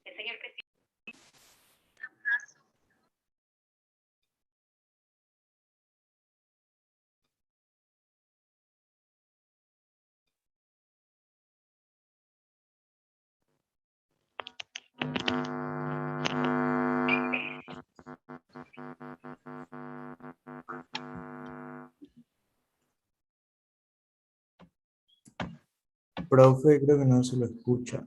El señor presidente. Profe, creo que no se lo escucha.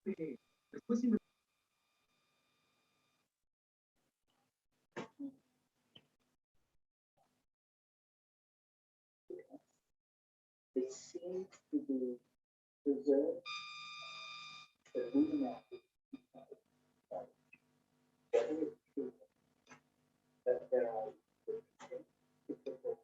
It seems to be preserved, the reenacted, whether it's true that there are typical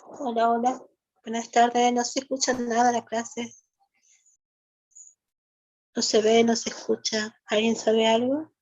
Hola, hola. Buenas tardes. No se escucha nada en la clase. No se ve, no se escucha. ¿Alguien sabe algo?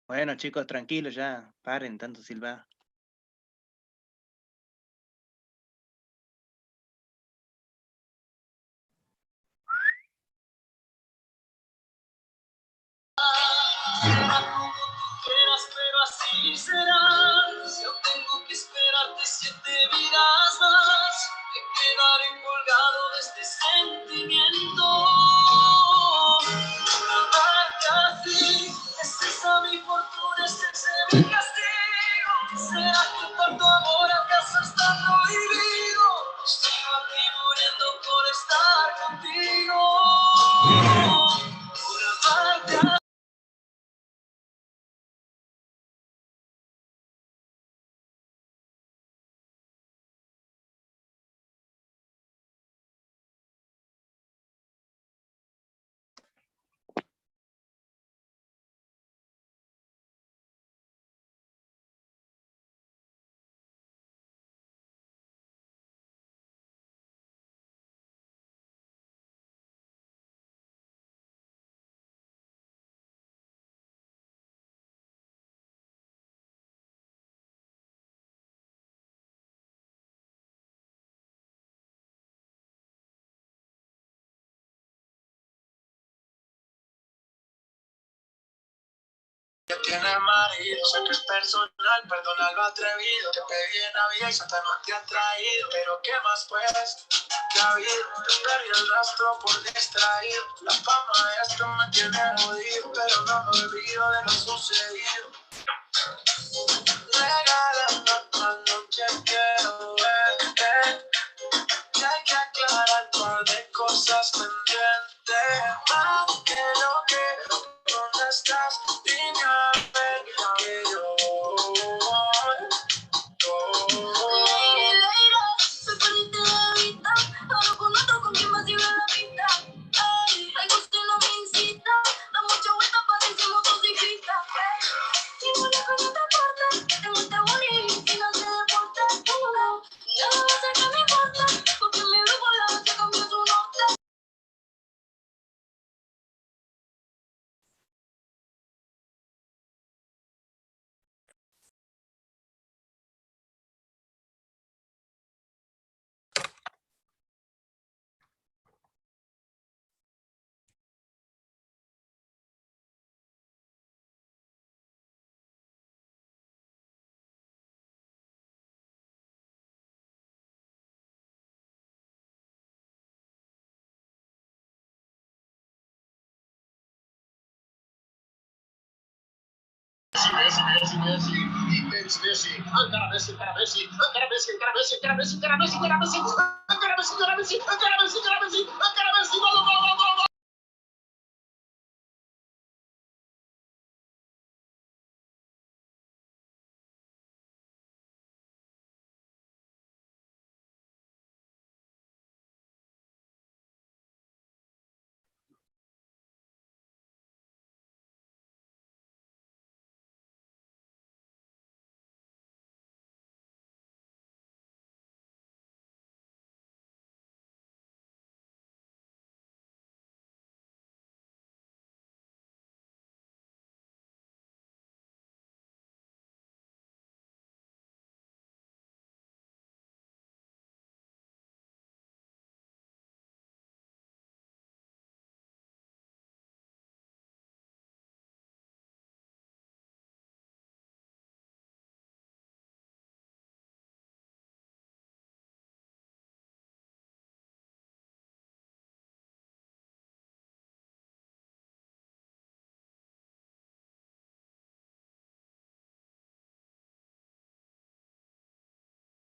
Bueno, chicos, tranquilos ya, paren tanto silbar. Pero así será. Yo tengo que esperarte 7 vidas más. Me quedaré colgado de este sentimiento. Amarte así, es esa mi fortuna, es ese mi castigo. ¿Será que por tu amor acaso está prohibido? Sigo aquí muriendo por estar contigo. Que tiene marido, sé que es personal, perdona lo atrevido. Te pedí en Navidad y Santa no te ha traído. Pero ¿qué más puedes? Que ha habido, te perdí el rastro por distraído. La fama de esto me tiene jodido, pero no me olvido de lo sucedido. Regálame otra noche, quiero verte. Que hay que aclarar un par de cosas pendientes. Más que lo que, ¿dónde estás? Dime a ver que yo voy. Se perdiste de vista, ahora con otro con quien más sigue la pista. Ay, algo usted no me incita, da mucha vuelta parecemos cosifitas. Si no le no te importa, que tengo este boli y no se deporta. Ya no va a ser que me importa, porque mi grupo la noche cambió su norte.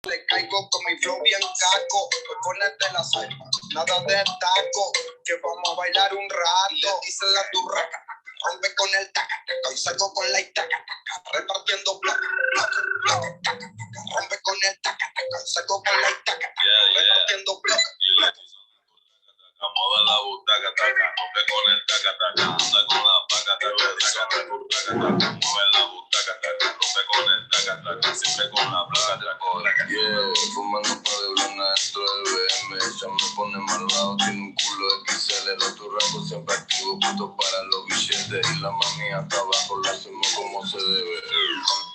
Le caigo con mi flow bien caco, ponerte la selva, nada de taco, que vamos a bailar un rato. Le dice la turraca, rompe con el taca, taca, y salgo con la itaca, taca, repartiendo placa, placa, placa, taca, taca, rompe con el taca, taca, y salgo con la itaca, taca, repartiendo placa, placa. Mueve la butaca, taca, rompe con el taca, taca, anda con la paca, taca, taca, taca, mueve la butaca, taca, rompe con el taca, taca, siempre con la placa, taca, taca. Yeah, fumando pa' de blona dentro del BM, ella me pone malvado, tiene un culo XL, los turracos siempre activos, puto para los billetes, y la mami hasta abajo la hacemos como se debe.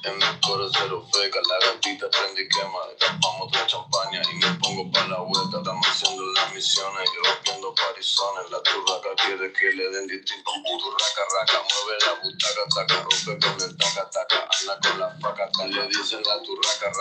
En mi coro cero feca, la gatita prende y quema, destapamos otra champaña y me pongo pa' la vuelta, estamos haciendo las misiones y rompiendo parizones, la turraca quiere que le den distinto, turraca raca, mueve la butaca, taca, rompe con el taca, taca, anda con la faca, le dicen la turraca raca.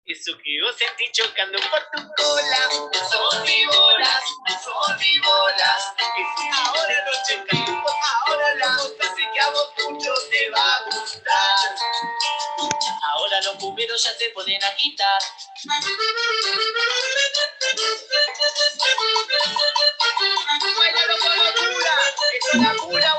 Eso que vos sentís chocando por tu cola, son víboras, son víboras. Ahora no chocamos, ahora la otra sé que a vos mucho te va a gustar. Ahora los bomberos ya se ponen a quitar. Bailalo con locura, esto es la pura.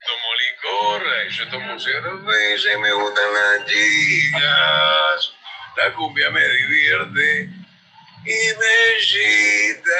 Tomo licor, yo tomo cerveza y me gustan las chicas. La cumbia me divierte y me excita.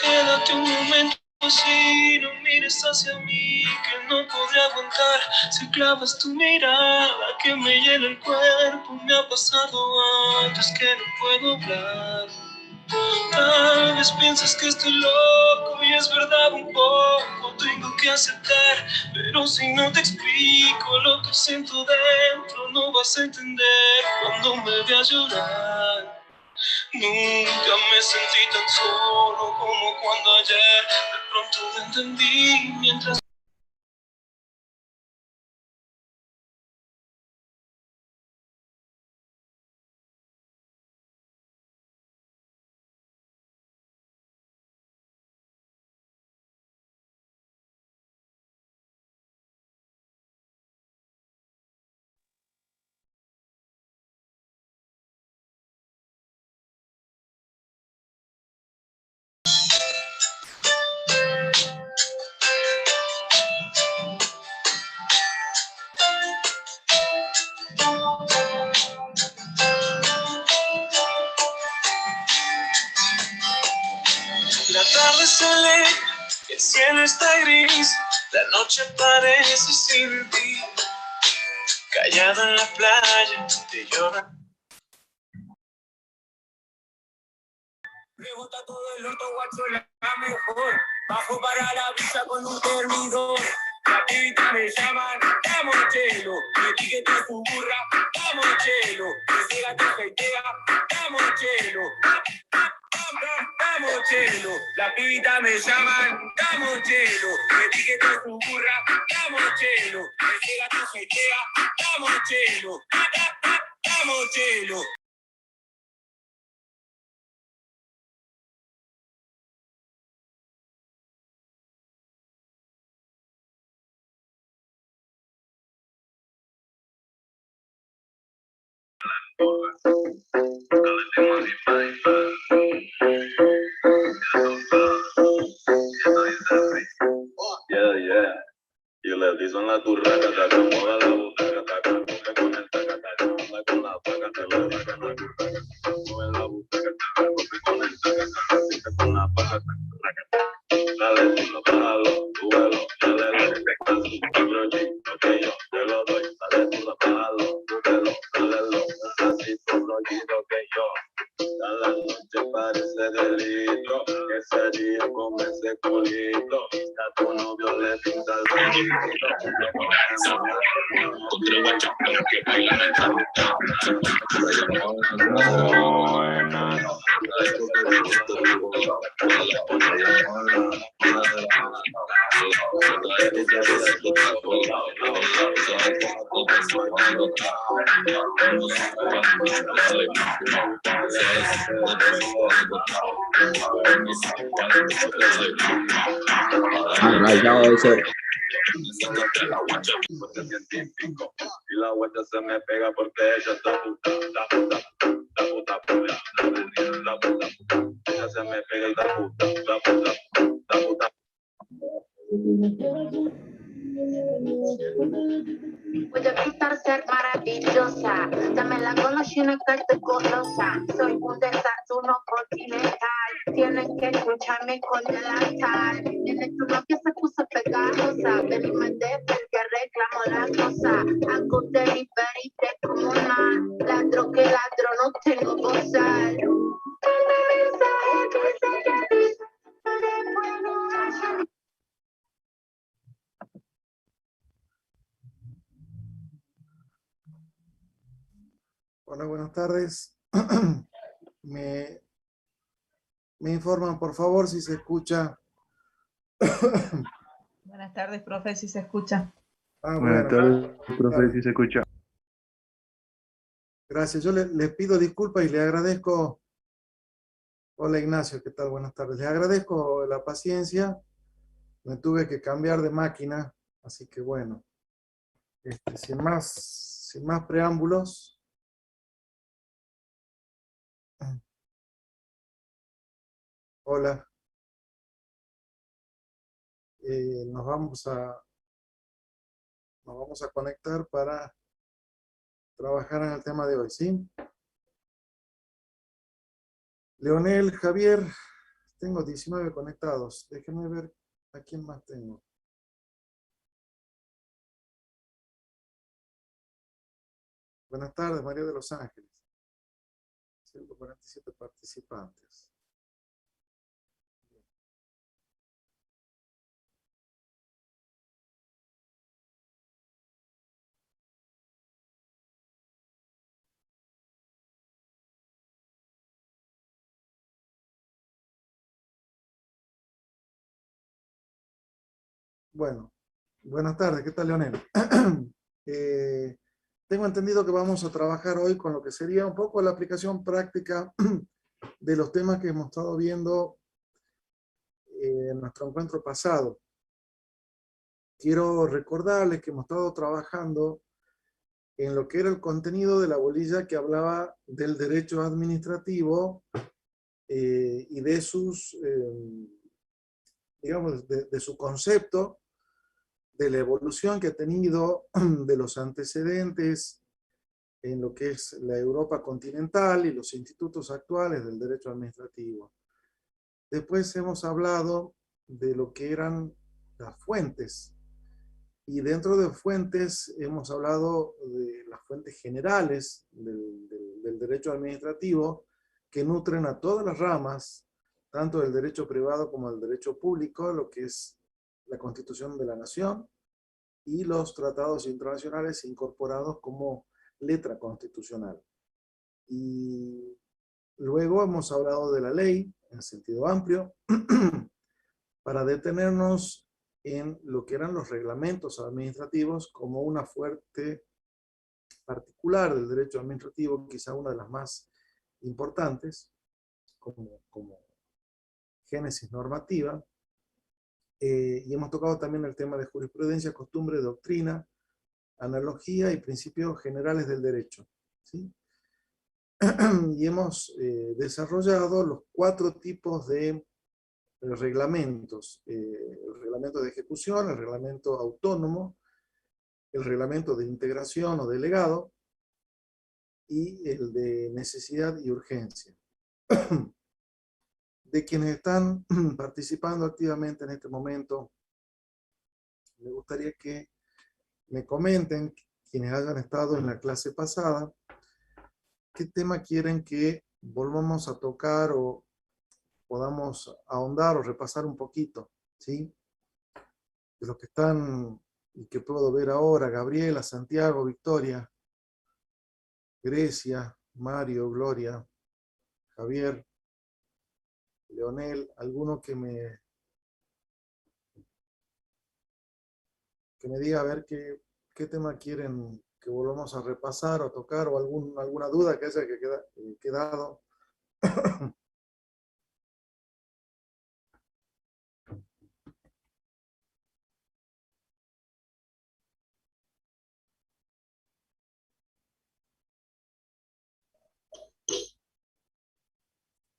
Quédate un momento así, no mires hacia mí, que no podré aguantar. Si clavas tu mirada que me llena el cuerpo, me ha pasado antes que no puedo hablar. Tal vez piensas que estoy loco y es verdad un poco, tengo que aceptar. Pero si no te explico lo que siento dentro, no vas a entender cuando me veas llorar. Nunca me sentí tan solo como cuando ayer de pronto lo entendí mientras. La tarde se aleja, el cielo está gris, la noche parece sin ti. Callado en la playa, te llora. Rebota todo el orto, guacho, la mejor. Bajo para la vista con un termidor. La pibita me llaman, damos chelo. Me etiqueta su burra, damos chelo. Me llega tu jaitea, damos chelo. Damos chelo. La pibita me llaman, damos chelo. Me etiqueta su burra, damos chelo. Me llega tu jaitea, damos chelo. Damos chelo. Yeah, yeah. Y le dicen la turraca, te acomoda la butaca, te acomoda con el taca, te acomoda con la placa, te lo sacan la turraca, te acomoda la butaca, te acomoda con el taca, te acomoda con la placa, dale, dilo, bájalo, súbelo, dale, así, brochito, que yo te lo doy, dale, dilo, bájalo, súbelo, dale, así, brochito, que yo. Cada noche parece delito, ese día come ese culito, a tu novio le pinta el culito. Otro guacho que baila Rayado ese. científico y la vuelta se me pega porque ella está puta, está puta, está puta, puta, está puta, ella se me pega y está puta, está puta, está puta. Voy a quitar ser maravillosa. Ya me la conocí una carta golosa. Soy un desayuno continental. Tienen que escucharme con el altar. Tienes tu novia se puso pegajosa. Venime de ver que reclamo la cosa. Hago delivery de comunal. Ladro que ladro, no tengo bozal. Manda mensaje que dice que dice. Después no haya. Hola, buenas tardes. Me informan, por favor, si se escucha. Buenas tardes, profe, si se escucha. Buenas tardes, profe, si se escucha. Gracias. Yo les pido disculpas y le agradezco. Hola, Ignacio, ¿qué tal? Buenas tardes. Les agradezco la paciencia. Me tuve que cambiar de máquina, así que bueno. Sin más preámbulos. Hola. Nos vamos a conectar para trabajar en el tema de hoy, ¿sí? Leonel, Javier, tengo 19 conectados. Déjenme ver a quién más tengo. Buenas tardes, María de Los Ángeles. 147 participantes. Bueno, buenas tardes, ¿qué tal, Leonel? Tengo entendido que vamos a trabajar hoy con lo que sería un poco la aplicación práctica de los temas que hemos estado viendo en nuestro encuentro pasado. Quiero recordarles que hemos estado trabajando en lo que era el contenido de la bolilla que hablaba del derecho administrativo y de sus, digamos, de su concepto, de la evolución que ha tenido, de los antecedentes en lo que es la Europa continental y los institutos actuales del derecho administrativo. Después hemos hablado de lo que eran las fuentes. Y dentro de fuentes hemos hablado de las fuentes generales del derecho administrativo que nutren a todas las ramas, tanto del derecho privado como del derecho público, lo que es la Constitución de la Nación y los tratados internacionales incorporados como letra constitucional. Y luego hemos hablado de la ley en sentido amplio para detenernos en lo que eran los reglamentos administrativos como una fuente particular del derecho administrativo, quizá una de las más importantes, como génesis normativa. Y hemos tocado también el tema de jurisprudencia, costumbre, doctrina, analogía y principios generales del derecho, ¿sí? Y hemos desarrollado los 4 tipos de reglamentos. El reglamento de ejecución, el reglamento autónomo, el reglamento de integración o delegado, y el de necesidad y urgencia. De quienes están participando activamente en este momento, me gustaría que me comenten, quienes hayan estado en la clase pasada, qué tema quieren que volvamos a tocar o podamos ahondar o repasar un poquito, ¿sí? De los que están y que puedo ver ahora: Gabriela, Santiago, Victoria, Grecia, Mario, Gloria, Javier, Leonel, alguno que me diga a ver qué tema quieren que volvamos a repasar o tocar, o alguna duda que haya quedado.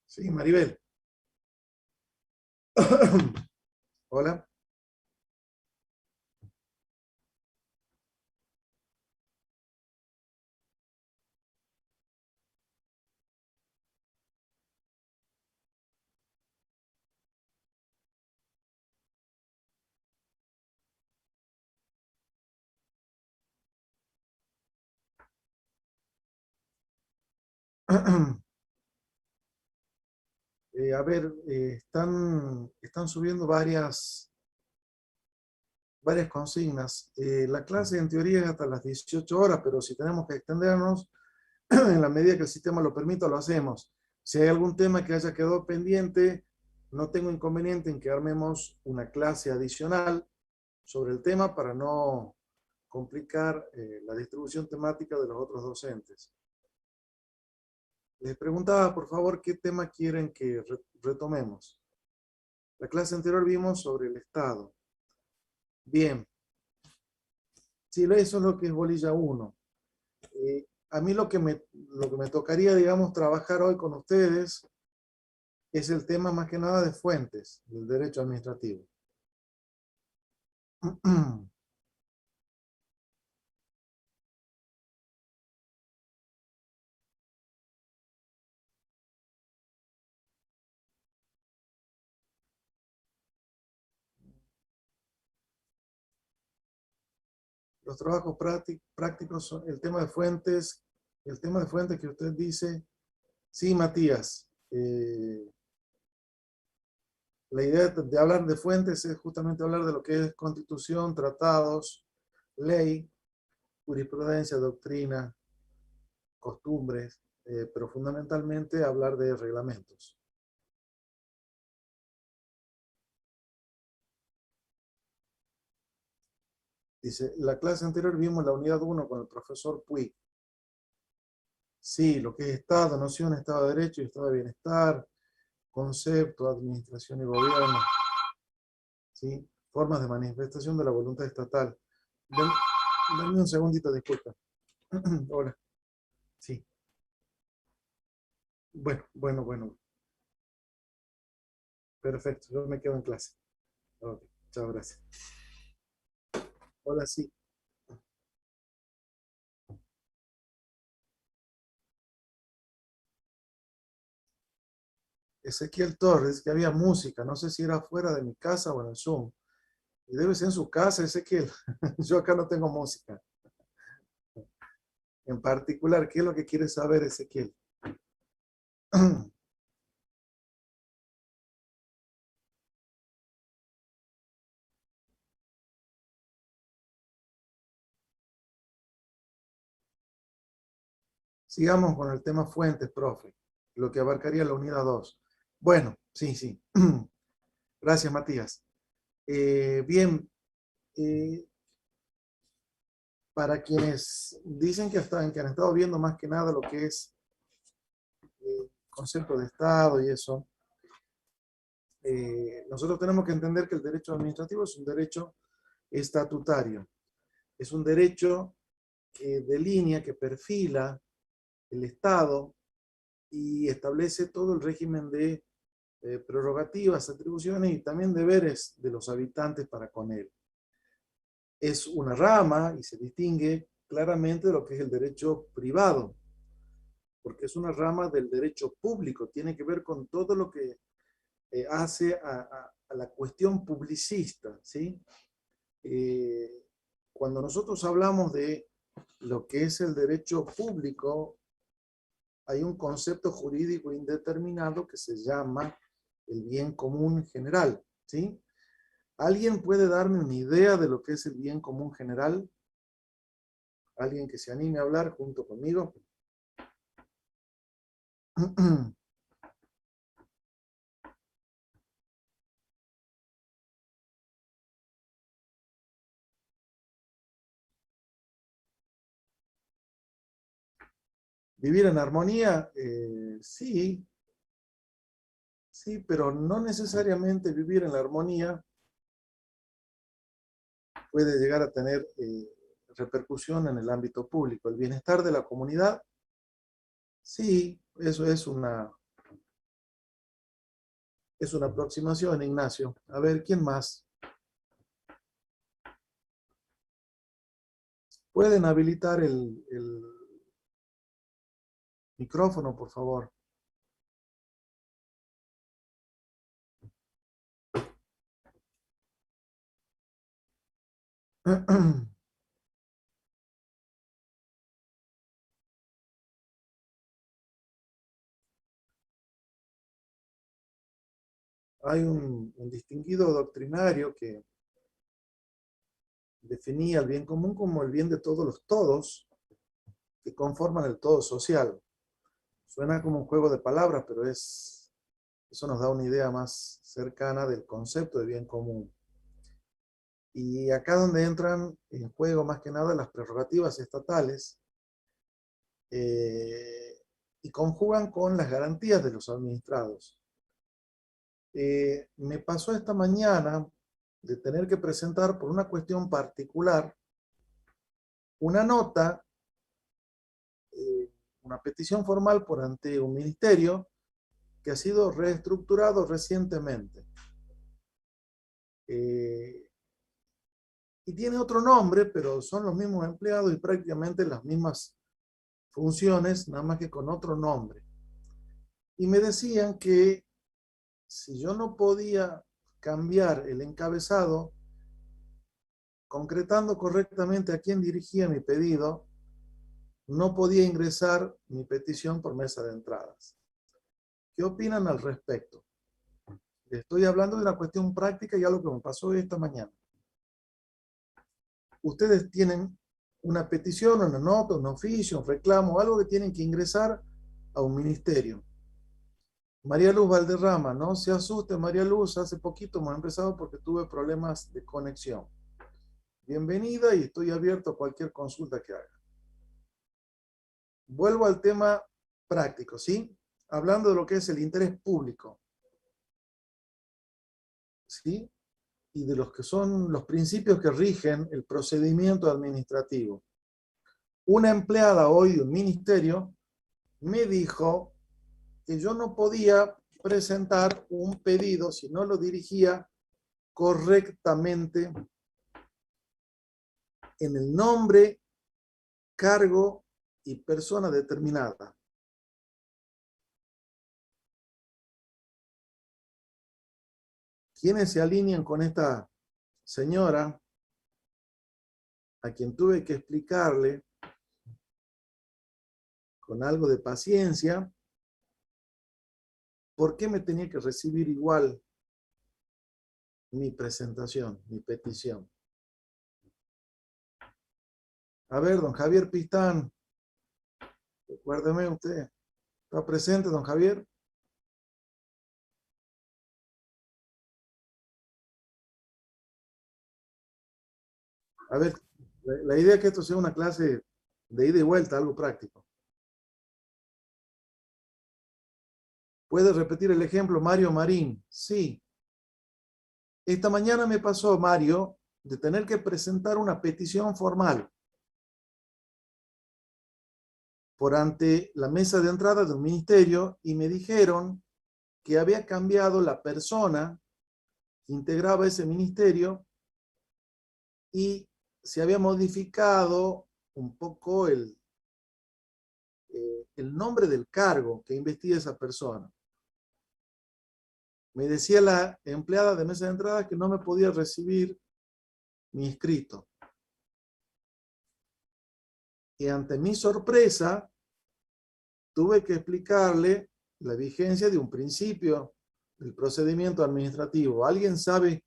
Sí, Maribel. Hola. A ver, están subiendo varias consignas. La clase en teoría es hasta las 18 horas, pero si tenemos que extendernos, en la medida que el sistema lo permita, lo hacemos. Si hay algún tema que haya quedado pendiente, no tengo inconveniente en que armemos una clase adicional sobre el tema para no complicar la distribución temática de los otros docentes. Les preguntaba, por favor, qué tema quieren que retomemos. La clase anterior vimos sobre el Estado. Bien. Sí, eso es lo que es bolilla 1. A mí lo que me tocaría, digamos, trabajar hoy con ustedes es el tema más que nada de fuentes del derecho administrativo. Los trabajos prácticos son el tema de fuentes. El tema de fuentes que usted dice, sí, Matías. La idea de hablar de fuentes es justamente hablar de lo que es constitución, tratados, ley, jurisprudencia, doctrina, costumbres, pero fundamentalmente hablar de reglamentos. Dice, la clase anterior vimos la unidad 1 con el profesor Puig. Sí, lo que es Estado, noción, Estado de Derecho y Estado de Bienestar, concepto, administración y gobierno. ¿Sí? Formas de manifestación de la voluntad estatal. Dame un segundito, disculpa. Hola. Sí. Bueno. Perfecto, yo me quedo en clase. Ok, chao, gracias. Hola, sí. Ezequiel Torres, que había música, no sé si era fuera de mi casa o en el Zoom. Y debe ser en su casa, Ezequiel. Yo acá no tengo música. En particular, ¿qué es lo que quiere saber, Ezequiel? Sigamos con el tema fuentes, profe, lo que abarcaría la unidad 2. Bueno, sí. Gracias, Matías. Bien, para quienes dicen que han estado viendo más que nada lo que es concepto de Estado y eso, nosotros tenemos que entender que el derecho administrativo es un derecho estatutario. Es un derecho que delinea, que perfila el Estado y establece todo el régimen de prerrogativas, atribuciones y también deberes de los habitantes para con él. Es una rama y se distingue claramente de lo que es el derecho privado, porque es una rama del derecho público, tiene que ver con todo lo que hace a la cuestión publicista, ¿sí? Cuando nosotros hablamos de lo que es el derecho público, hay un concepto jurídico indeterminado que se llama el bien común general, ¿sí? ¿Alguien puede darme una idea de lo que es el bien común general? ¿Alguien que se anime a hablar junto conmigo? ¿Vivir en armonía? Sí, pero no necesariamente vivir en la armonía puede llegar a tener repercusión en el ámbito público. El bienestar de la comunidad, sí, eso es una aproximación, Ignacio. A ver, ¿quién más? ¿Pueden habilitar el micrófono, por favor? Hay un distinguido doctrinario que definía el bien común como el bien de todos los todos que conforman el todo social. Suena como un juego de palabras, pero eso nos da una idea más cercana del concepto de bien común. Y acá donde entran en juego más que nada las prerrogativas estatales y conjugan con las garantías de los administrados. Me pasó esta mañana de tener que presentar por una cuestión particular una nota, una petición formal por ante un ministerio que ha sido reestructurado recientemente. Y tiene otro nombre, pero son los mismos empleados y prácticamente las mismas funciones, nada más que con otro nombre. Y me decían que si yo no podía cambiar el encabezado, concretando correctamente a quién dirigía mi pedido, no podía ingresar mi petición por mesa de entradas. ¿Qué opinan al respecto? Estoy hablando de una cuestión práctica y algo que me pasó esta mañana. Ustedes tienen una petición, una nota, un oficio, un reclamo, algo que tienen que ingresar a un ministerio. María Luz Valderrama, no se asuste María Luz, hace poquito hemos empezado porque tuve problemas de conexión. bienvenida y estoy abierto a cualquier consulta que haga. Vuelvo al tema práctico, ¿sí? Hablando de lo que es el interés público, ¿sí? Y de los que son los principios que rigen el procedimiento administrativo. Una empleada hoy de un ministerio me dijo que yo no podía presentar un pedido si no lo dirigía correctamente en el nombre, cargo y persona determinada. ¿Quiénes se alinean con esta señora a quien tuve que explicarle con algo de paciencia por qué me tenía que recibir igual mi presentación, mi petición? A ver, don Javier Pistán, recuérdeme usted, ¿está presente, don Javier? A ver, la idea es que esto sea una clase de ida y vuelta, algo práctico. ¿Puede repetir el ejemplo, Mario Marín? Sí. Esta mañana me pasó, Mario, de tener que presentar una petición formal por ante la mesa de entrada de un ministerio y me dijeron que había cambiado la persona que integraba ese ministerio y se había modificado un poco el nombre del cargo que investiga esa persona. Me decía la empleada de mesa de entrada que no me podía recibir mi escrito. Y ante mi sorpresa, tuve que explicarle la vigencia de un principio del procedimiento administrativo. ¿Alguien sabe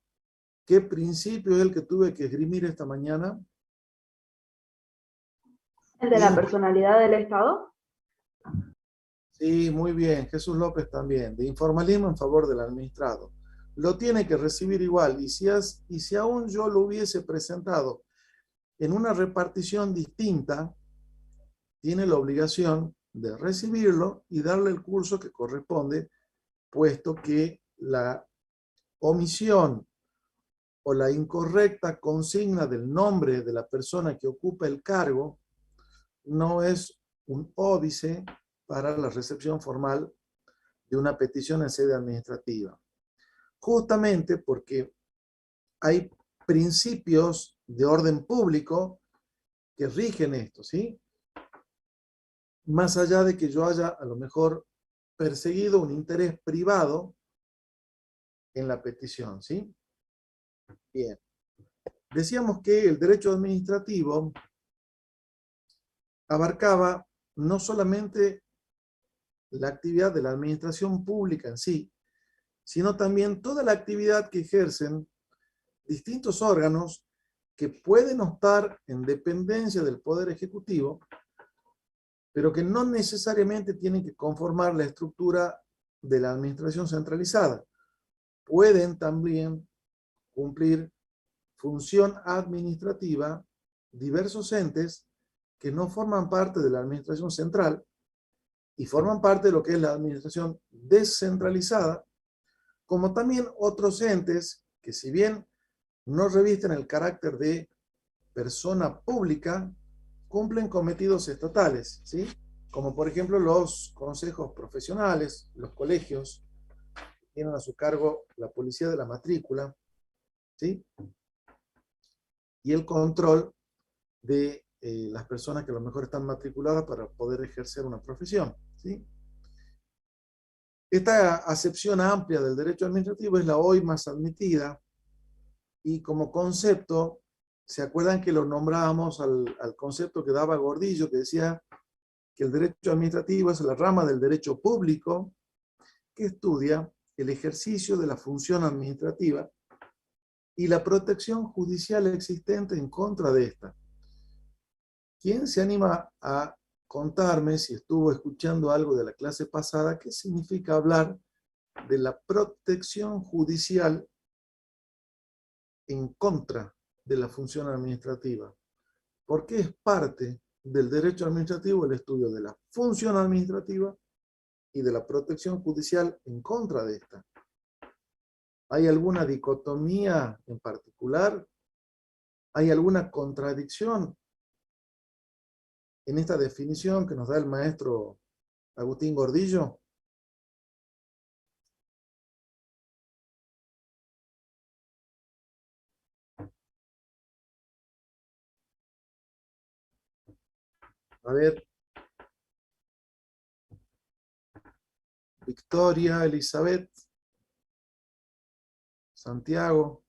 qué principio es el que tuve que esgrimir esta mañana? ¿El de la personalidad del Estado? Sí, muy bien. Jesús López también. De informalismo en favor del administrado. Lo tiene que recibir igual. Y si aún yo lo hubiese presentado en una repartición distinta, tiene la obligación de recibirlo y darle el curso que corresponde, puesto que la omisión o la incorrecta consigna del nombre de la persona que ocupa el cargo no es un óbice para la recepción formal de una petición en sede administrativa. Justamente porque hay principios de orden público que rigen esto, ¿sí? Más allá de que yo haya a lo mejor perseguido un interés privado en la petición, ¿sí? Bien. Decíamos que el derecho administrativo abarcaba no solamente la actividad de la administración pública en sí, sino también toda la actividad que ejercen distintos órganos que pueden estar en dependencia del Poder Ejecutivo, pero que no necesariamente tienen que conformar la estructura de la administración centralizada. Pueden también cumplir función administrativa diversos entes que no forman parte de la administración central y forman parte de lo que es la administración descentralizada, como también otros entes que, si bien no revisten el carácter de persona pública, cumplen cometidos estatales, ¿sí? Como por ejemplo los consejos profesionales, los colegios, que tienen a su cargo la policía de la matrícula, ¿sí? Y el control de las personas que a lo mejor están matriculadas para poder ejercer una profesión, ¿sí? Esta acepción amplia del derecho administrativo es la hoy más admitida y como concepto, ¿se acuerdan que lo nombrábamos al concepto que daba Gordillo, que decía que el derecho administrativo es la rama del derecho público que estudia el ejercicio de la función administrativa y la protección judicial existente en contra de esta? ¿Quién se anima a contarme, si estuvo escuchando algo de la clase pasada, qué significa hablar de la protección judicial en contra de la función administrativa. Porque es parte del derecho administrativo el estudio de la función administrativa y de la protección judicial en contra de esta. ¿Hay alguna dicotomía en particular? ¿Hay alguna contradicción en esta definición que nos da el maestro Agustín Gordillo? A ver. Victoria, Elizabeth, Santiago.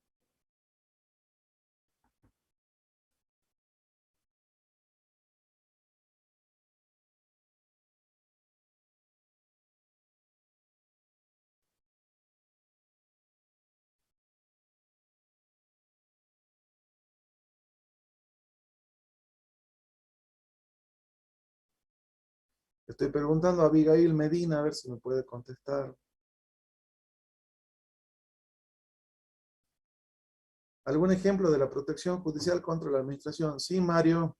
Estoy preguntando a Abigail Medina a ver si me puede contestar. ¿Algún ejemplo de la protección judicial contra la administración? Sí, Mario.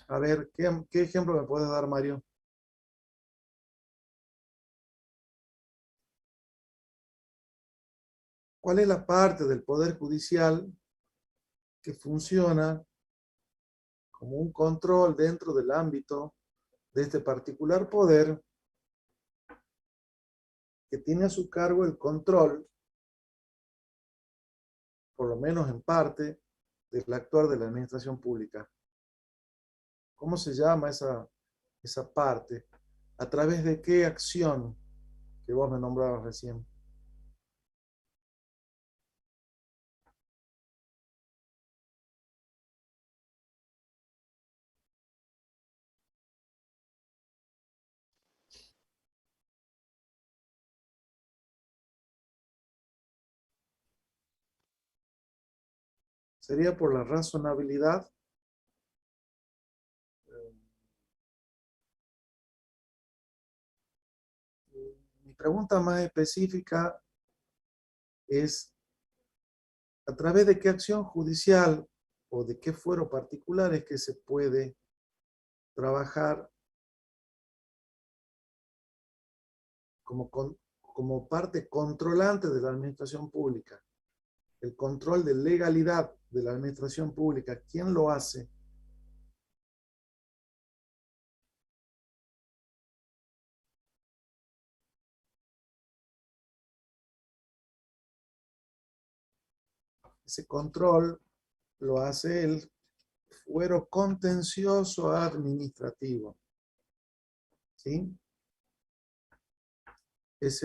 A ver, ¿qué ejemplo me puedes dar, Mario? ¿Cuál es la parte del Poder Judicial que funciona como un control dentro del ámbito de este particular poder que tiene a su cargo el control, por lo menos en parte, del actuar de la administración pública? ¿Cómo se llama esa parte? ¿A través de qué acción que vos me nombrabas recién? ¿Sería por la razonabilidad? Mi pregunta más específica es, ¿a través de qué acción judicial o de qué fuero particular es que se puede trabajar como parte controlante de la administración pública? El control de legalidad de la administración pública, ¿quién lo hace? Ese control lo hace el fuero contencioso administrativo. ¿Sí? Es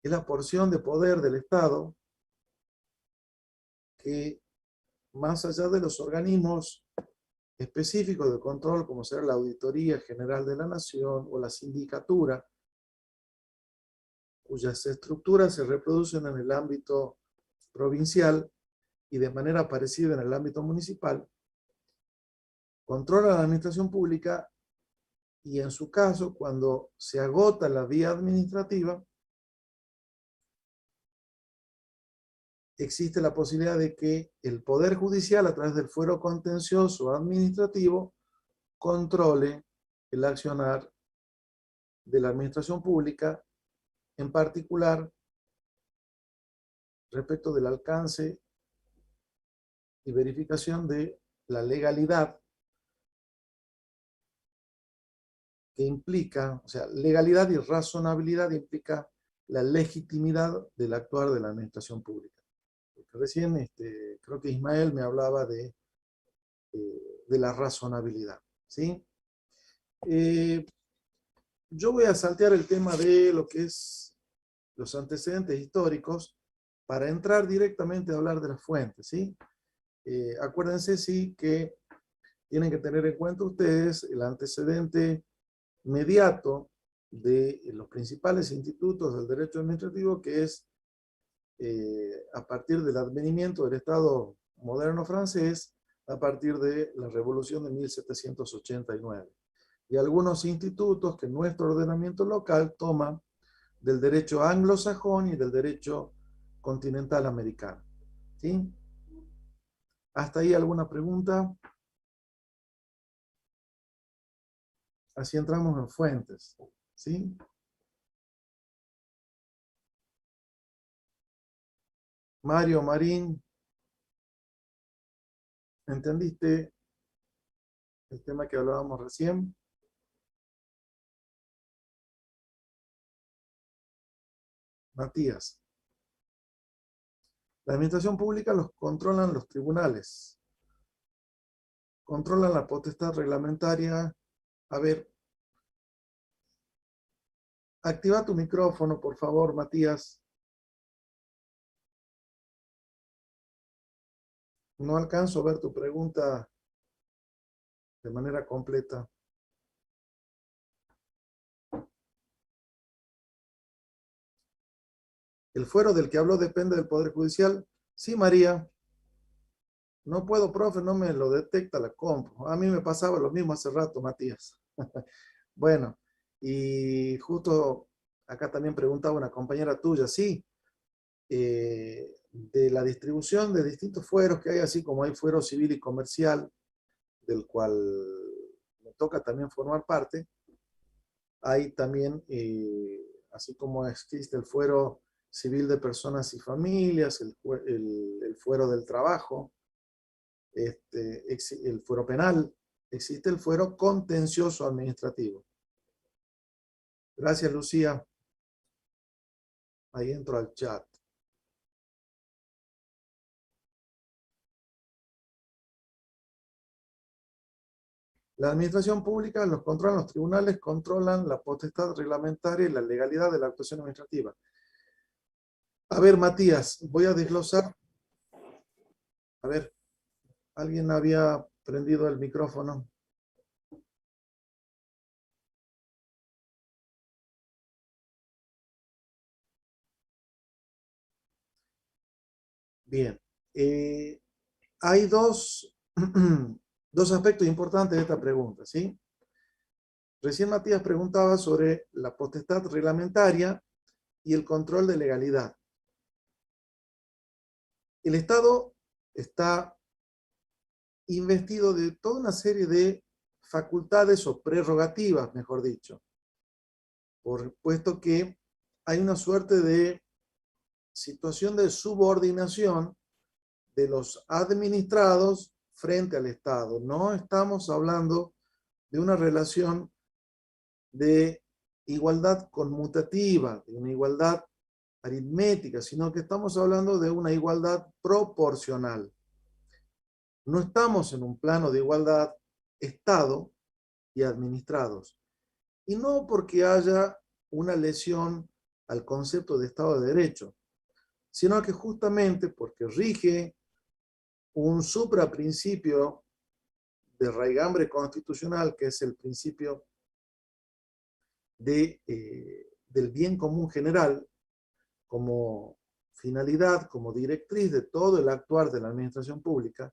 la porción de poder del Estado que, más allá de los organismos específicos de control, como será la Auditoría General de la Nación o la Sindicatura, cuyas estructuras se reproducen en el ámbito provincial y de manera parecida en el ámbito municipal, controla la administración pública y, en su caso, cuando se agota la vía administrativa, existe la posibilidad de que el Poder Judicial, a través del fuero contencioso administrativo, controle el accionar de la administración pública, en particular respecto del alcance y verificación de la legalidad que implica, o sea, legalidad y razonabilidad implica la legitimidad del actuar de la administración pública. Porque recién creo que Ismael me hablaba de la razonabilidad, ¿sí? Yo voy a saltear el tema de lo que es los antecedentes históricos para entrar directamente a hablar de las fuentes, ¿sí? Acuérdense, sí, que tienen que tener en cuenta ustedes el antecedente inmediato de los principales institutos del derecho administrativo, que es a partir del advenimiento del Estado moderno francés, a partir de la Revolución de 1789. Y algunos institutos que nuestro ordenamiento local toma del derecho anglosajón y del derecho continental americano. ¿Sí? ¿Hasta ahí alguna pregunta? Así entramos en fuentes. ¿Sí? Mario, Marín, ¿entendiste el tema que hablábamos recién? Matías. La administración pública los controlan los tribunales. Controlan la potestad reglamentaria. A ver, activa tu micrófono, por favor, Matías. No alcanzo a ver tu pregunta de manera completa. ¿El fuero del que habló depende del Poder Judicial? Sí, María. No puedo, profe, no me lo detecta la compu. A mí me pasaba lo mismo hace rato, Matías. Bueno, y justo acá también preguntaba una compañera tuya, sí, de la distribución de distintos fueros que hay, así como hay fuero civil y comercial, del cual me toca también formar parte, hay también, así como existe el fuero civil de personas y familias, el fuero del trabajo, el fuero penal, existe el fuero contencioso administrativo. Gracias, Lucía. Ahí entro al chat. La administración pública, los controlan los tribunales, controlan la potestad reglamentaria y la legalidad de la actuación administrativa. A ver, Matías, voy a desglosar. A ver, ¿alguien había prendido el micrófono? Bien. Hay dos aspectos importantes de esta pregunta, ¿sí? Recién Matías preguntaba sobre la potestad reglamentaria y el control de legalidad. El Estado está investido de toda una serie de facultades o prerrogativas, mejor dicho, puesto que hay una suerte de situación de subordinación de los administrados frente al Estado. No estamos hablando de una relación de igualdad conmutativa, de una igualdad aritmética, sino que estamos hablando de una igualdad proporcional. No estamos en un plano de igualdad Estado y administrados. Y no porque haya una lesión al concepto de Estado de Derecho, sino que justamente porque rige un supraprincipio de raigambre constitucional, que es el principio del bien común general, como finalidad, como directriz de todo el actuar de la administración pública,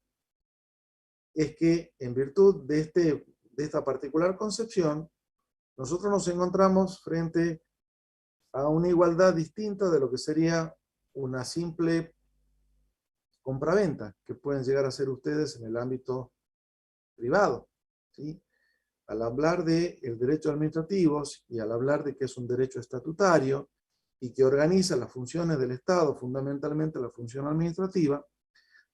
es que en virtud de esta particular concepción, nosotros nos encontramos frente a una igualdad distinta de lo que sería una simple compraventa que pueden llegar a hacer ustedes en el ámbito privado, ¿sí? Al hablar de el derecho administrativo y al hablar de que es un derecho estatutario y que organiza las funciones del Estado, fundamentalmente la función administrativa,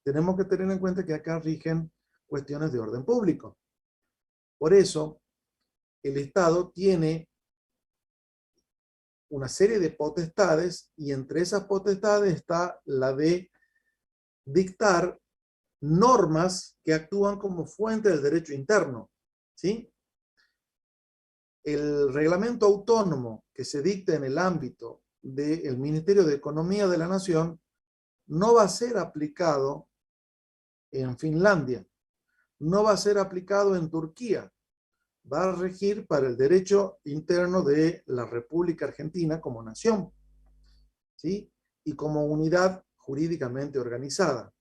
tenemos que tener en cuenta que acá rigen cuestiones de orden público. Por eso, el Estado tiene una serie de potestades y entre esas potestades está la de dictar normas que actúan como fuente del derecho interno, ¿sí? El reglamento autónomo que se dicta en el ámbito del Ministerio de Economía de la Nación no va a ser aplicado en Finlandia, no va a ser aplicado en Turquía, va a regir para el derecho interno de la República Argentina como nación, ¿sí? Y como unidad jurídicamente organizada,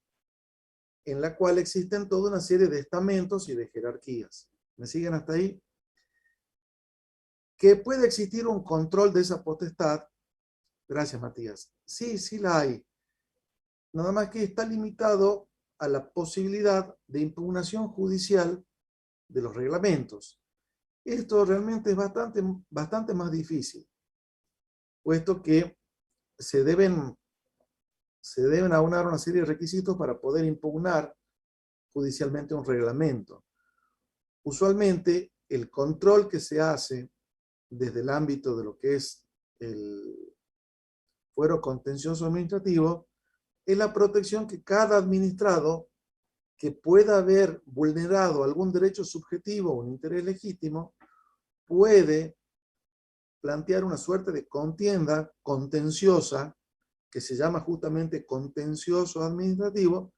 en la cual existen toda una serie de estamentos y de jerarquías. ¿Me siguen hasta ahí? Que puede existir un control de esa potestad Gracias, Matías. Sí, sí la hay. Nada más que está limitado a la posibilidad de impugnación judicial de los reglamentos. Esto realmente es bastante más difícil, puesto que se deben aunar una serie de requisitos para poder impugnar judicialmente un reglamento. Usualmente, el control que se hace desde el ámbito de lo que es el fuero contencioso administrativo es la protección que cada administrado que pueda haber vulnerado algún derecho subjetivo o un interés legítimo puede plantear una suerte de contienda contenciosa que se llama justamente contencioso administrativo,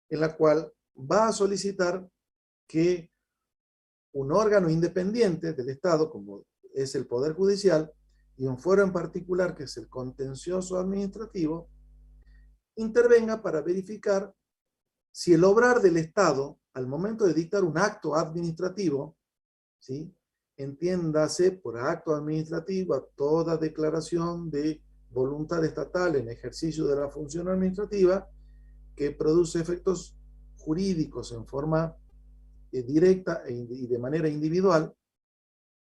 en la cual va a solicitar que un órgano independiente del Estado, como es el Poder Judicial, y un fuero en particular, que es el contencioso administrativo, intervenga para verificar si el obrar del Estado, al momento de dictar un acto administrativo, ¿sí?, entiéndase por acto administrativo a toda declaración de voluntad estatal en ejercicio de la función administrativa que produce efectos jurídicos en forma directa y de manera individual,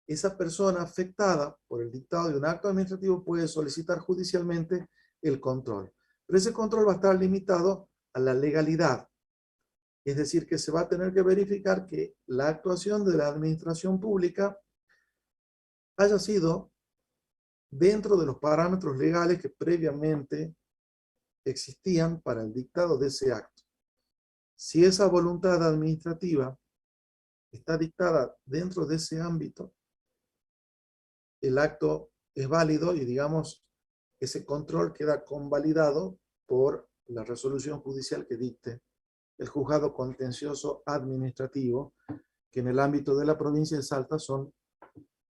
esa persona afectada por el dictado de un acto administrativo puede solicitar judicialmente el control. Pero ese control va a estar limitado a la legalidad. Es decir, que se va a tener que verificar que la actuación de la administración pública haya sido dentro de los parámetros legales que previamente existían para el dictado de ese acto. Si esa voluntad administrativa está dictada dentro de ese ámbito, el acto es válido y, digamos, ese control queda convalidado por la resolución judicial que dicte el juzgado contencioso administrativo, que en el ámbito de la provincia de Salta son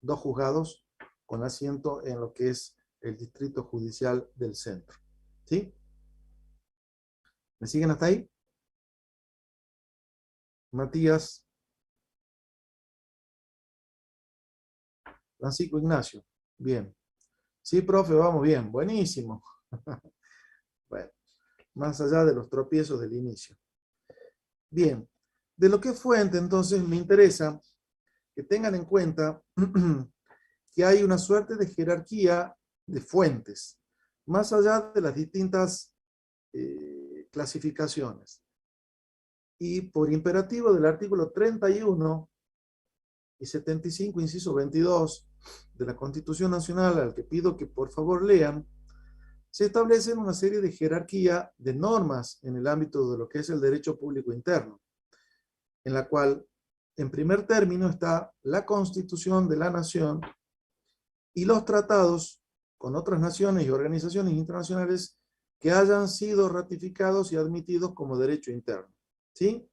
2 juzgados con asiento en lo que es el distrito judicial del centro. ¿Sí? ¿Me siguen hasta ahí? Matías. Francisco Ignacio. Bien. Sí, profe, vamos bien. Buenísimo. Bueno, más allá de los tropiezos del inicio. Bien. De lo que es fuente, entonces, me interesa que tengan en cuenta que hay una suerte de jerarquía de fuentes, más allá de las distintas clasificaciones. Y por imperativo del artículo 31 y 75, inciso 22 de la Constitución Nacional, al que pido que por favor lean, se establecen una serie de jerarquía de normas en el ámbito de lo que es el derecho público interno, en la cual, en primer término, está la Constitución de la Nación y los tratados con otras naciones y organizaciones internacionales que hayan sido ratificados y admitidos como derecho interno. ¿Sí?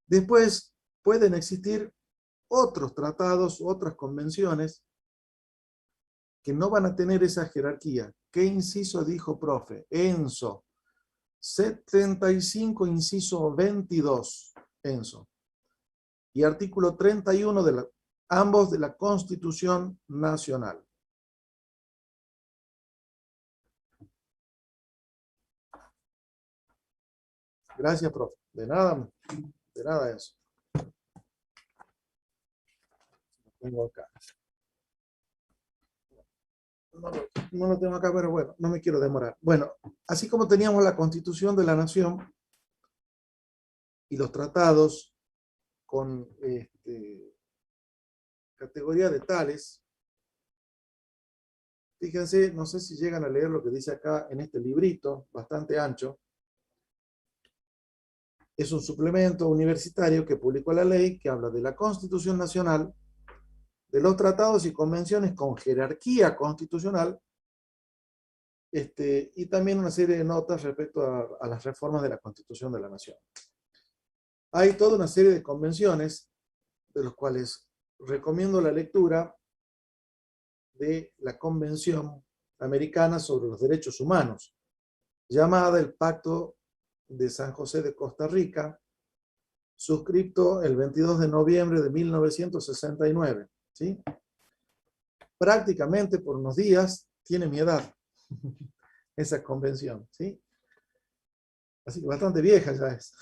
Después pueden existir otros tratados, otras convenciones que no van a tener esa jerarquía. ¿Qué inciso dijo, profe? Enzo. 75, inciso 22. Enzo. Y artículo 31 de ambos de la Constitución Nacional. Gracias, profe. De nada eso. Lo tengo acá. No lo tengo acá, pero bueno, no me quiero demorar. Bueno, así como teníamos la Constitución de la Nación y los tratados con categoría de tales, fíjense, no sé si llegan a leer lo que dice acá en este librito, bastante ancho. Es un suplemento universitario que publicó la ley que habla de la Constitución Nacional, de los tratados y convenciones con jerarquía constitucional, y también una serie de notas respecto a las reformas de la Constitución de la Nación. Hay toda una serie de convenciones, de los cuales recomiendo la lectura de la Convención Americana sobre los Derechos Humanos, llamada el Pacto de San José de Costa Rica, suscripto el 22 de noviembre de 1969. ¿Sí? Prácticamente por unos días tiene mi edad. esa convención, ¿sí? Así que bastante vieja ya es.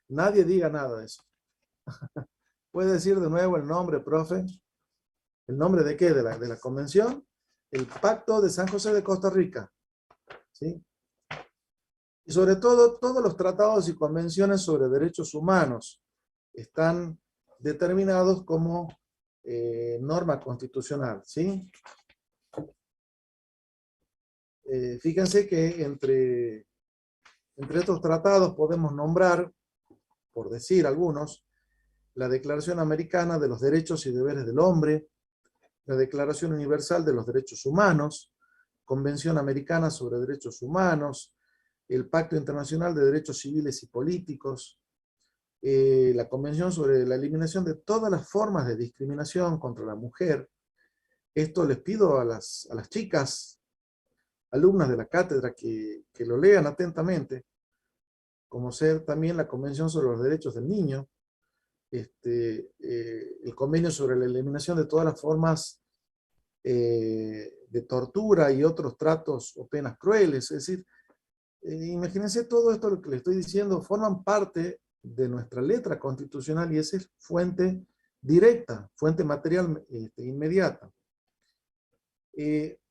Nadie diga nada de eso. ¿Puede decir de nuevo el nombre, profe? ¿El nombre de qué? De la convención. El Pacto de San José de Costa Rica. ¿Sí? Y sobre todo, todos los tratados y convenciones sobre derechos humanos están determinados como norma constitucional. ¿Sí? Fíjense que entre estos tratados podemos nombrar, por decir algunos, la Declaración Americana de los Derechos y Deberes del Hombre, la Declaración Universal de los Derechos Humanos, Convención Americana sobre Derechos Humanos, el Pacto Internacional de Derechos Civiles y Políticos, la Convención sobre la Eliminación de todas las formas de discriminación contra la mujer. Esto les pido a las chicas, alumnas de la cátedra, que lo lean atentamente, como ser también la Convención sobre los Derechos del Niño, el convenio sobre la eliminación de todas las formas de tortura y otros tratos o penas crueles. Es decir, imagínense todo esto, lo que les estoy diciendo, forman parte de nuestra letra constitucional y esa es fuente directa, fuente material inmediata.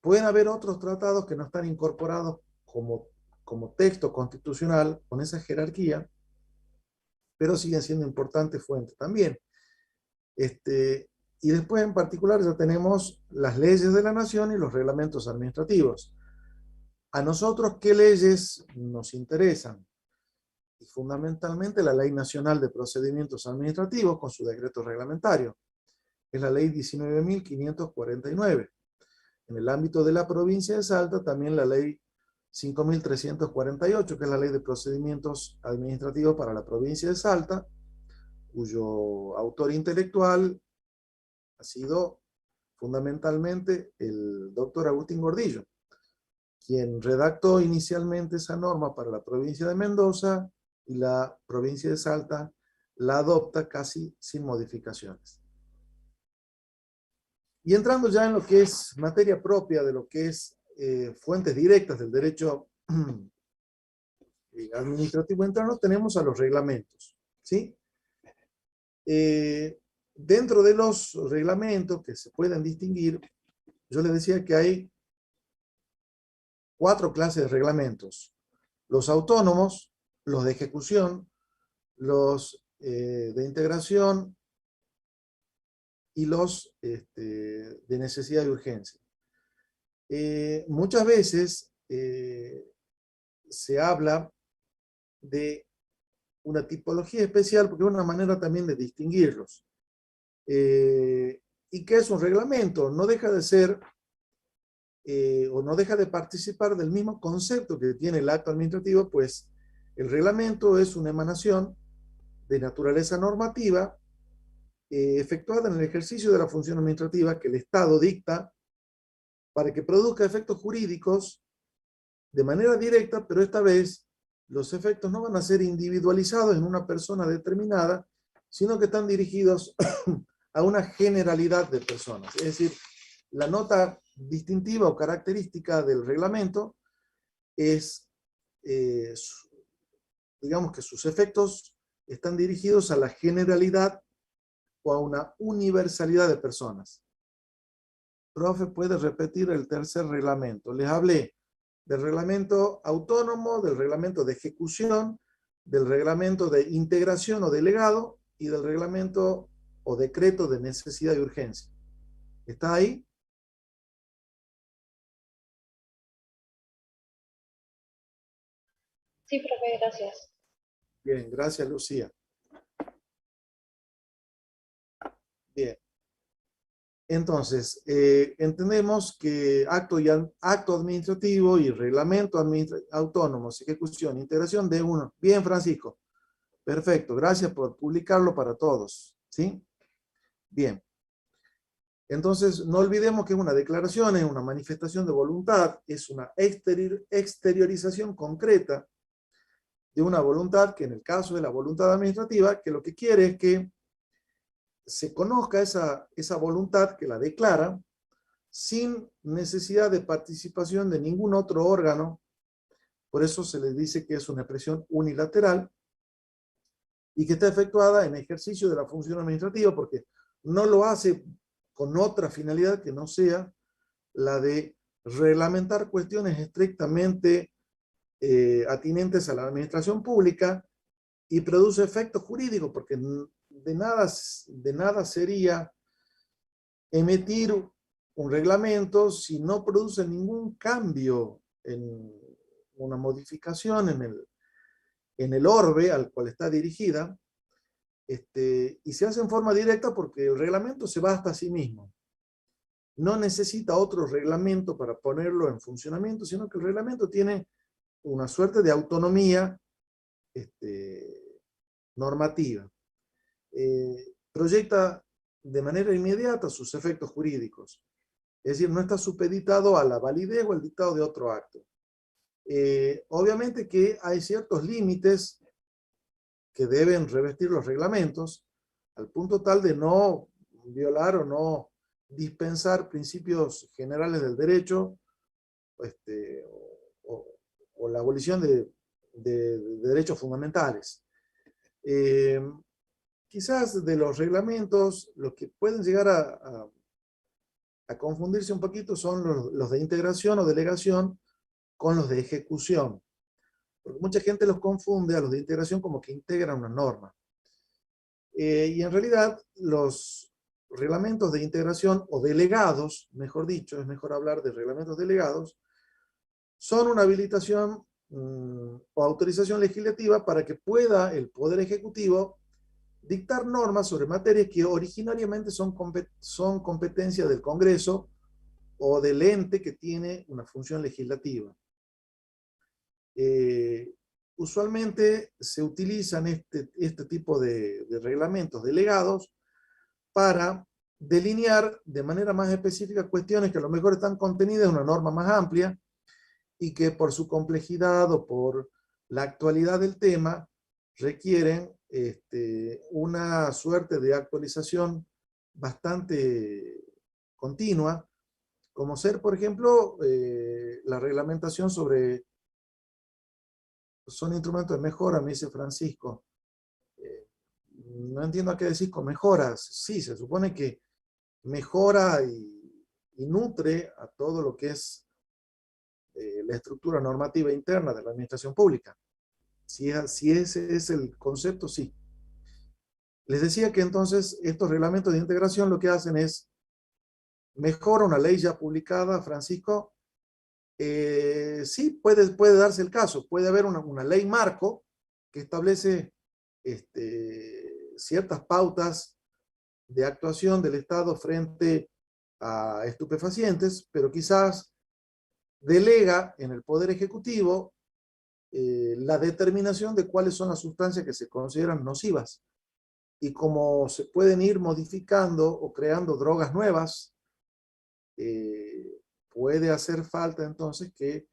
Pueden haber otros tratados que no están incorporados como texto constitucional con esa jerarquía, pero siguen siendo importantes fuentes también. Y después en particular ya tenemos las leyes de la nación y los reglamentos administrativos. A nosotros, ¿qué leyes nos interesan? Y fundamentalmente la Ley Nacional de Procedimientos Administrativos con su decreto reglamentario. Es la Ley 19.549. En el ámbito de la provincia de Salta, también la Ley 5.348, que es la Ley de Procedimientos Administrativos para la provincia de Salta, cuyo autor intelectual ha sido fundamentalmente el doctor Agustín Gordillo, quien redactó inicialmente esa norma para la provincia de Mendoza y la provincia de Salta la adopta casi sin modificaciones. Y entrando ya en lo que es materia propia de lo que es fuentes directas del derecho administrativo interno, tenemos a los reglamentos, ¿sí? Dentro de los reglamentos que se pueden distinguir, yo les decía que hay 4 clases de reglamentos: los autónomos, los de ejecución, los de integración y los de necesidad y urgencia. Muchas veces se habla de una tipología especial porque es una manera también de distinguirlos. ¿Y qué es un reglamento? No deja de ser o no deja de participar del mismo concepto que tiene el acto administrativo, pues el reglamento es una emanación de naturaleza normativa efectuada en el ejercicio de la función administrativa que el Estado dicta para que produzca efectos jurídicos de manera directa, pero esta vez los efectos no van a ser individualizados en una persona determinada, sino que están dirigidos a una generalidad de personas. Es decir, la nota distintiva o característica del reglamento es, digamos que sus efectos están dirigidos a la generalidad o a una universalidad de personas. Profe, ¿puede repetir el tercer reglamento? Les hablé del reglamento autónomo, del reglamento de ejecución, del reglamento de integración o delegado y del reglamento o decreto de necesidad y urgencia. ¿Está ahí? Sí, profe, gracias. Bien, gracias, Lucía. Bien. Entonces, entendemos que acto administrativo y reglamento autónomo, ejecución, integración de uno. Bien, Francisco. Perfecto, gracias por publicarlo para todos. ¿Sí? Bien. Entonces, no olvidemos que una declaración es una manifestación de voluntad, es una exteriorización concreta de una voluntad que en el caso de la voluntad administrativa, que lo que quiere es que se conozca esa voluntad que la declara sin necesidad de participación de ningún otro órgano. Por eso se les dice que es una expresión unilateral y que está efectuada en ejercicio de la función administrativa, porque no lo hace con otra finalidad que no sea la de reglamentar cuestiones estrictamente atinentes a la administración pública y produce efectos jurídicos, porque de nada sería emitir un reglamento si no produce ningún cambio, en una modificación en el orbe al cual está dirigida, y se hace en forma directa porque el reglamento se basta a sí mismo. No necesita otro reglamento para ponerlo en funcionamiento, sino que el reglamento tiene una suerte de autonomía normativa. Proyecta de manera inmediata sus efectos jurídicos. Es decir, no está supeditado a la validez o al dictado de otro acto. Obviamente que hay ciertos límites que deben revestir los reglamentos, al punto tal de no violar o no dispensar principios generales del derecho, o la abolición de derechos fundamentales. Quizás de los reglamentos, los que pueden llegar a confundirse un poquito son los de integración o delegación con los de ejecución. Porque mucha gente los confunde a los de integración como que integran una norma. Y en realidad los reglamentos de integración o delegados, mejor dicho, es mejor hablar de reglamentos delegados, son una habilitación o autorización legislativa para que pueda el Poder Ejecutivo dictar normas sobre materias que originariamente son competencia del Congreso o del ente que tiene una función legislativa. Usualmente se utilizan este tipo de reglamentos delegados para delinear de manera más específica cuestiones que a lo mejor están contenidas en una norma más amplia y que por su complejidad o por la actualidad del tema requieren una suerte de actualización bastante continua, como ser, por ejemplo, la reglamentación sobre... Son instrumentos de mejora, me dice Francisco. No entiendo a qué decir con mejoras. Sí, se supone que mejora y nutre a todo lo que es la estructura normativa interna de la administración pública. Si ese es el concepto, sí. Les decía que entonces estos reglamentos de integración lo que hacen es mejora una ley ya publicada, Francisco. Sí, puede darse el caso. Puede haber una ley marco que establece ciertas pautas de actuación del Estado frente a estupefacientes, pero quizás delega en el Poder Ejecutivo la determinación de cuáles son las sustancias que se consideran nocivas. Y como se pueden ir modificando o creando drogas nuevas, puede hacer falta entonces que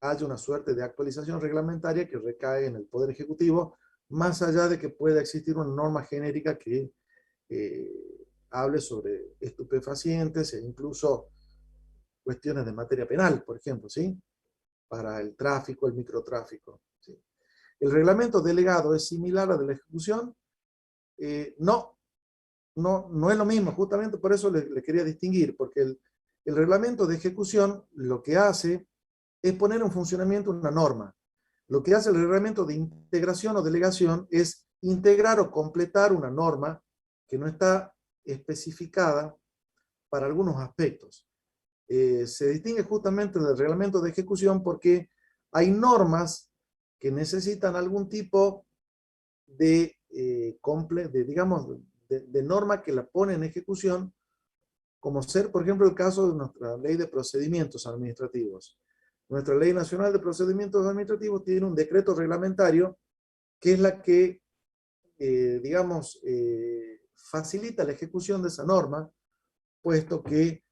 haya una suerte de actualización reglamentaria que recae en el Poder Ejecutivo, más allá de que pueda existir una norma genérica que hable sobre estupefacientes e incluso cuestiones de materia penal, por ejemplo, ¿sí? Para el tráfico, el microtráfico, ¿sí? ¿El reglamento delegado es similar al de la ejecución? No es lo mismo, justamente por eso le quería distinguir, porque el reglamento de ejecución lo que hace es poner en funcionamiento una norma. Lo que hace el reglamento de integración o delegación es integrar o completar una norma que no está especificada para algunos aspectos. Se distingue justamente del reglamento de ejecución porque hay normas que necesitan algún tipo de norma que la pone en ejecución, como ser, por ejemplo, el caso de nuestra ley de procedimientos administrativos. Nuestra ley nacional de procedimientos administrativos tiene un decreto reglamentario que es la que, facilita la ejecución de esa norma, puesto que,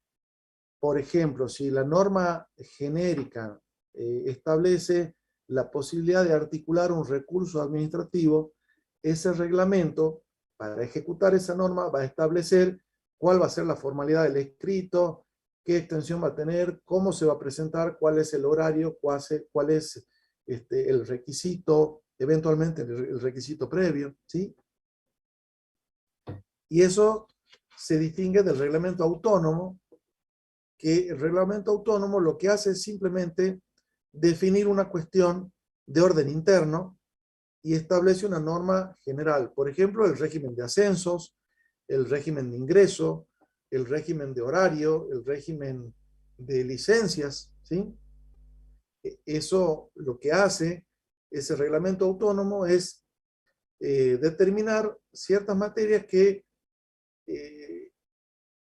por ejemplo, si la norma genérica establece la posibilidad de articular un recurso administrativo, ese reglamento, para ejecutar esa norma, va a establecer cuál va a ser la formalidad del escrito, qué extensión va a tener, cómo se va a presentar, cuál es el horario, cuál es el requisito, eventualmente el requisito previo, ¿sí? Y eso se distingue del reglamento autónomo, que el reglamento autónomo lo que hace es simplemente definir una cuestión de orden interno y establece una norma general. Por ejemplo, el régimen de ascensos, el régimen de ingreso, el régimen de horario, el régimen de licencias, ¿sí? Eso lo que hace ese reglamento autónomo es determinar ciertas materias que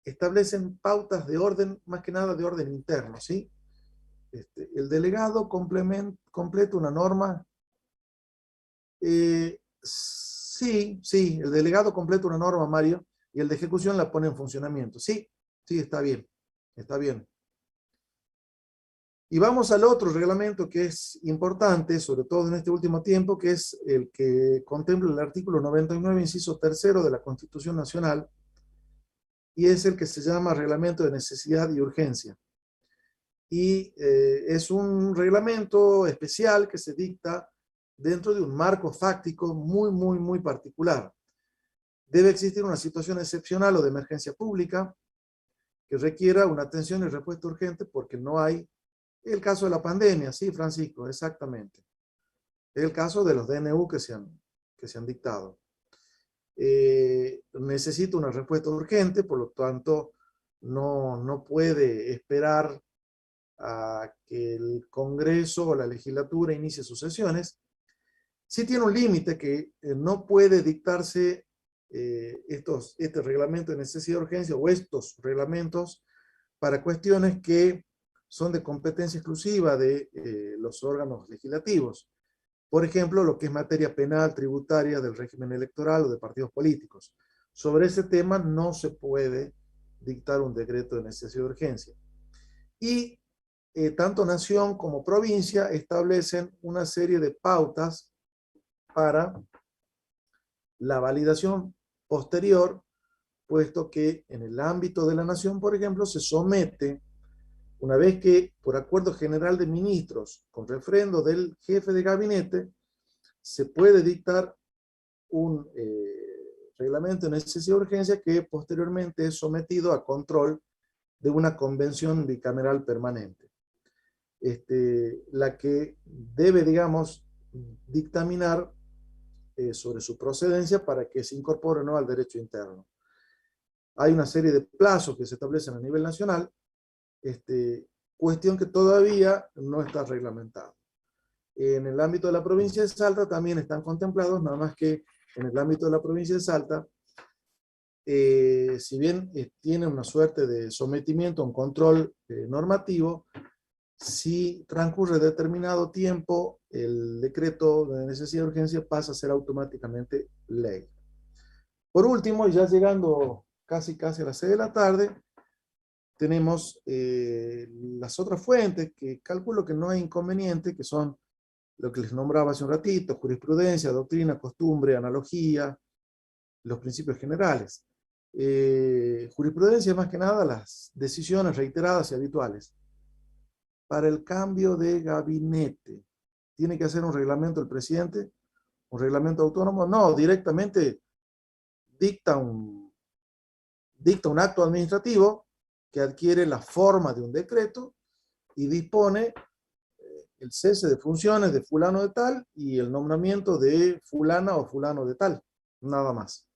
establecen pautas de orden, más que nada de orden interno, ¿sí? El delegado completa una norma. Sí, el delegado completa una norma, Mario, y el de ejecución la pone en funcionamiento. Sí, está bien, está bien. Y vamos al otro reglamento que es importante, sobre todo en este último tiempo, que es el que contempla el artículo 99, inciso 3 de la Constitución Nacional, y es el que se llama Reglamento de Necesidad y Urgencia. Y es un reglamento especial que se dicta dentro de un marco fáctico muy particular. Debe existir una situación excepcional o de emergencia pública que requiera una atención y respuesta urgente porque no hay. El caso de la pandemia, sí, Francisco, exactamente. Es el caso de los DNU que se han dictado. Necesita una respuesta urgente, por lo tanto, no puede esperar a que el Congreso o la legislatura inicie sus sesiones. Sí tiene un límite que no puede dictarse este reglamento de necesidad de urgencia o estos reglamentos para cuestiones que son de competencia exclusiva de los órganos legislativos. Por ejemplo, lo que es materia penal, tributaria, del régimen electoral o de partidos políticos. Sobre ese tema no se puede dictar un decreto de necesidad de urgencia. Y tanto nación como provincia establecen una serie de pautas para la validación posterior, puesto que en el ámbito de la nación, por ejemplo, se somete, una vez que por acuerdo general de ministros, con refrendo del jefe de gabinete, se puede dictar un reglamento de necesidad de urgencia que posteriormente es sometido a control de una convención bicameral permanente. La que debe, digamos, dictaminar sobre su procedencia para que se incorpore o no al derecho interno. Hay una serie de plazos que se establecen a nivel nacional, cuestión que todavía no está reglamentada. En el ámbito de la provincia de Salta también están contemplados, nada más que en el ámbito de la provincia de Salta, si bien tiene una suerte de sometimiento a un control normativo, si transcurre determinado tiempo, el decreto de necesidad de urgencia pasa a ser automáticamente ley. Por último, ya llegando casi a las 6 de la tarde, tenemos las otras fuentes que calculo que no hay inconveniente, que son lo que les nombraba hace un ratito: jurisprudencia, doctrina, costumbre, analogía, los principios generales. Jurisprudencia, más que nada, las decisiones reiteradas y habituales. Para el cambio de gabinete, ¿tiene que hacer un reglamento el presidente? ¿Un reglamento autónomo? No, directamente dicta un acto administrativo que adquiere la forma de un decreto y dispone el cese de funciones de fulano de tal y el nombramiento de fulana o fulano de tal. Nada más.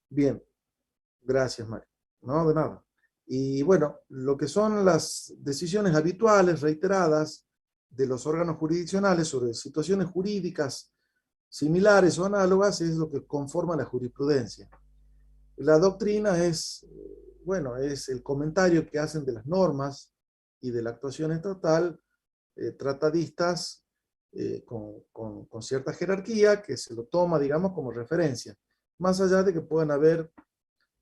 Bien. Gracias, Mario. No, de nada. Y bueno, lo que son las decisiones habituales, reiteradas, de los órganos jurisdiccionales sobre situaciones jurídicas similares o análogas es lo que conforma la jurisprudencia. La doctrina es, bueno, es el comentario que hacen de las normas y de la actuación estatal tratadistas con cierta jerarquía que se lo toma, digamos, como referencia. Más allá de que puedan haber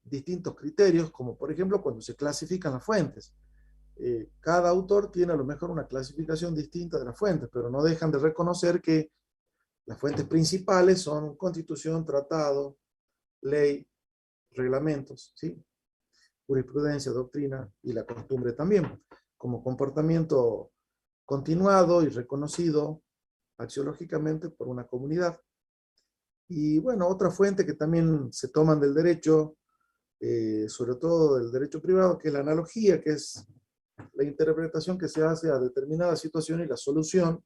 distintos criterios, como por ejemplo cuando se clasifican las fuentes. Cada autor tiene a lo mejor una clasificación distinta de las fuentes, pero no dejan de reconocer que las fuentes principales son Constitución, Tratado, Ley, reglamentos, ¿sí? Jurisprudencia, doctrina y la costumbre también, como comportamiento continuado y reconocido axiológicamente por una comunidad. Y bueno, otra fuente que también se toman del derecho, sobre todo del derecho privado, que es la analogía, que es la interpretación que se hace a determinada situación y la solución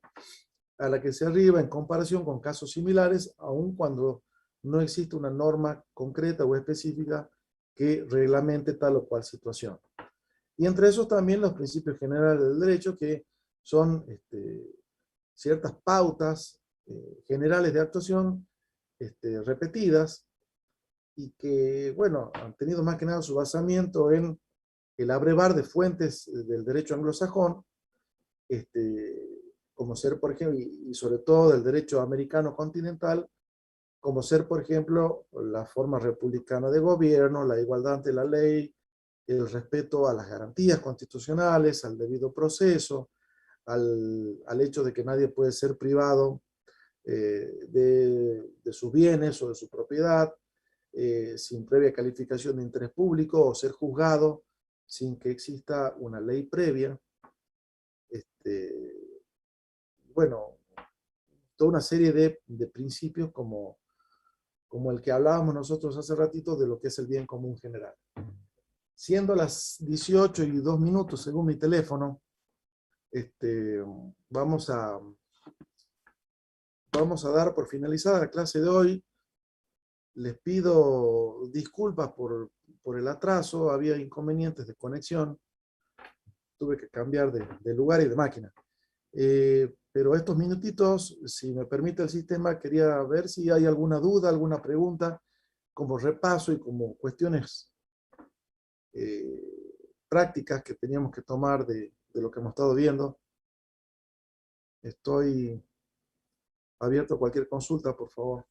a la que se arriba en comparación con casos similares, aun cuando no existe una norma concreta o específica que reglamente tal o cual situación. Y entre esos también los principios generales del derecho, que son ciertas pautas generales de actuación repetidas, y que, bueno, han tenido más que nada su basamiento en el abrevar de fuentes del derecho anglosajón, como ser, por ejemplo, y sobre todo del derecho americano continental, como ser, por ejemplo, la forma republicana de gobierno, la igualdad ante la ley, el respeto a las garantías constitucionales, al debido proceso, al hecho de que nadie puede ser privado de sus bienes o de su propiedad, sin previa calificación de interés público, o ser juzgado sin que exista una ley previa. Bueno, toda una serie de principios como el que hablábamos nosotros hace ratito de lo que es el bien común general. Siendo las 18:02 según mi teléfono, vamos a dar por finalizada la clase de hoy. Les pido disculpas por el atraso, había inconvenientes de conexión, tuve que cambiar de lugar y de máquina. Pero estos minutitos, si me permite el sistema, quería ver si hay alguna duda, alguna pregunta, como repaso y como cuestiones prácticas que teníamos que tomar de lo que hemos estado viendo. Estoy abierto a cualquier consulta, por favor.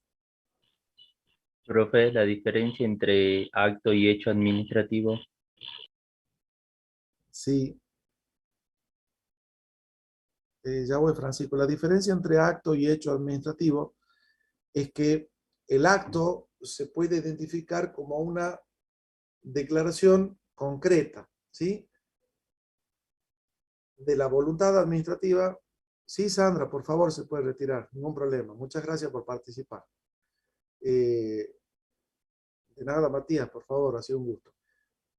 Profe, la diferencia entre acto y hecho administrativo. Sí. Ya voy, Francisco. La diferencia entre acto y hecho administrativo es que el acto se puede identificar como una declaración concreta, ¿sí? De la voluntad administrativa. Sí, Sandra, por favor, se puede retirar, ningún problema. Muchas gracias por participar. De nada, Matías, por favor, ha sido un gusto.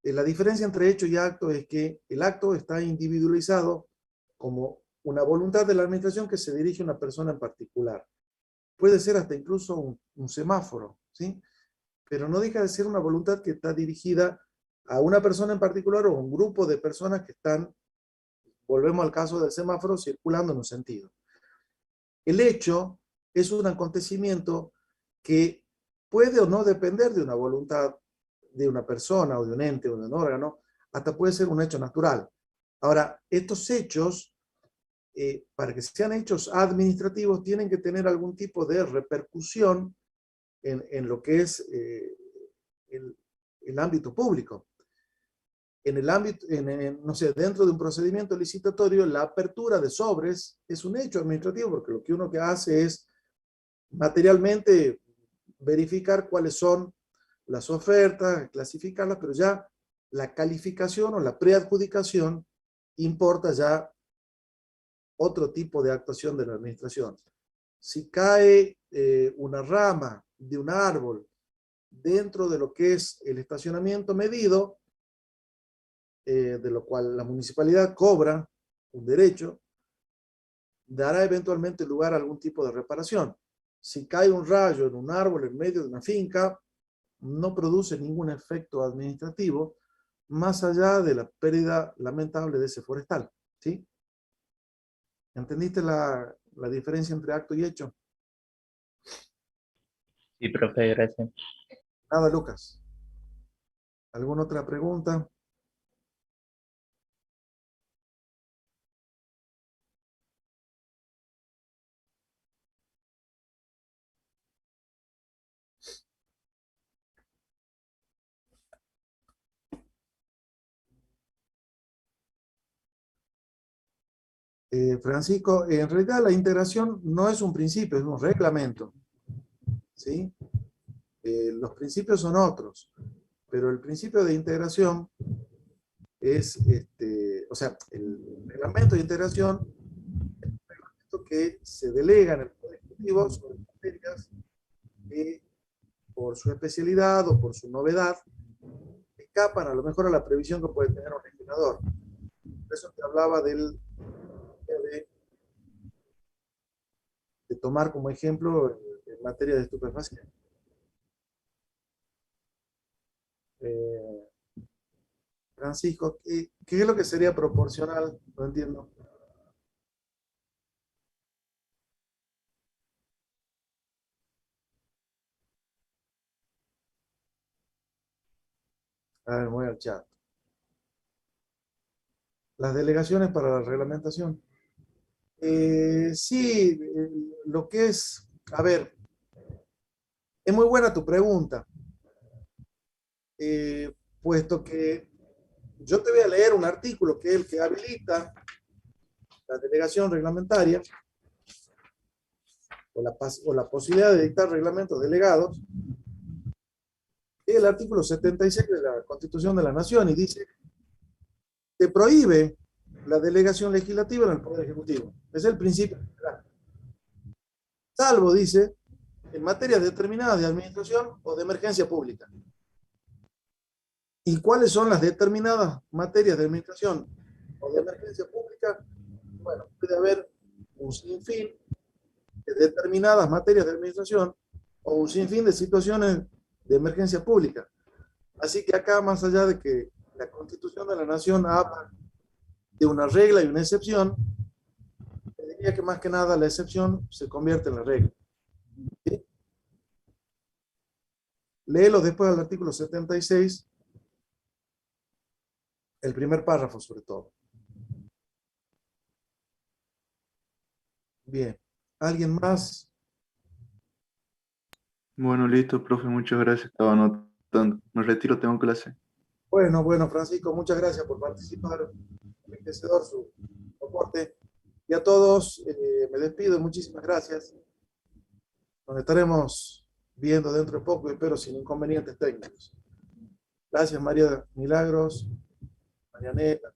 La diferencia entre hecho y acto es que el acto está individualizado como una voluntad de la administración que se dirige a una persona en particular. Puede ser hasta incluso un semáforo, ¿sí? Pero no deja de ser una voluntad que está dirigida a una persona en particular o a un grupo de personas que están, volvemos al caso del semáforo, circulando en un sentido. El hecho es un acontecimiento que puede o no depender de una voluntad de una persona o de un ente o de un órgano, hasta puede ser un hecho natural. Ahora, estos hechos, para que sean hechos administrativos, tienen que tener algún tipo de repercusión en lo que es el ámbito público. En el ámbito, no sé, dentro de un procedimiento licitatorio, la apertura de sobres es un hecho administrativo, porque lo que uno que hace es materialmente verificar cuáles son las ofertas, clasificarlas, pero ya la calificación o la preadjudicación importa ya otro tipo de actuación de la administración. Si cae una rama de un árbol dentro de lo que es el estacionamiento medido, de lo cual la municipalidad cobra un derecho, dará eventualmente lugar a algún tipo de reparación. Si cae un rayo en un árbol en medio de una finca, no produce ningún efecto administrativo, más allá de la pérdida lamentable de ese forestal, ¿sí? ¿Entendiste la diferencia entre acto y hecho? Sí, profe, gracias. Nada, Lucas. ¿Alguna otra pregunta? Francisco, en realidad la integración no es un principio, es un reglamento, ¿sí? Los principios son otros. Pero el principio de integración es, o sea, el reglamento de integración es un reglamento que se delega en el Poder Ejecutivo sobre materias que por su especialidad o por su novedad escapan a lo mejor a la previsión que puede tener un legislador. Por eso te hablaba de tomar como ejemplo en materia de estupefacientes. Francisco, ¿qué es lo que sería proporcional? No entiendo. A ver, voy al chat. Las delegaciones para la reglamentación. Sí, lo que es, a ver, es muy buena tu pregunta, puesto que yo te voy a leer un artículo que es el que habilita la delegación reglamentaria o la posibilidad de dictar reglamentos delegados, es el artículo 76 de la Constitución de la Nación y dice que prohíbe la delegación legislativa en el Poder Ejecutivo. Es el principio general. Salvo, dice, en materias determinadas de administración o de emergencia pública. ¿Y cuáles son las determinadas materias de administración o de emergencia pública? Bueno, puede haber un sinfín de determinadas materias de administración o un sinfín de situaciones de emergencia pública. Así que acá, más allá de que la Constitución de la Nación habla de una regla y una excepción, diría que más que nada la excepción se convierte en la regla. ¿Sí? Léelo después del artículo 76, el primer párrafo sobre todo. Bien. ¿Alguien más? Bueno, listo, profe, muchas gracias. Estaba anotando. Me retiro, tengo clase. Bueno, Francisco, muchas gracias por participar. Enriquecedor su aporte. Y a todos me despido. Muchísimas gracias. Nos estaremos viendo dentro de poco, espero sin inconvenientes técnicos. Gracias, María Milagros, Marianela.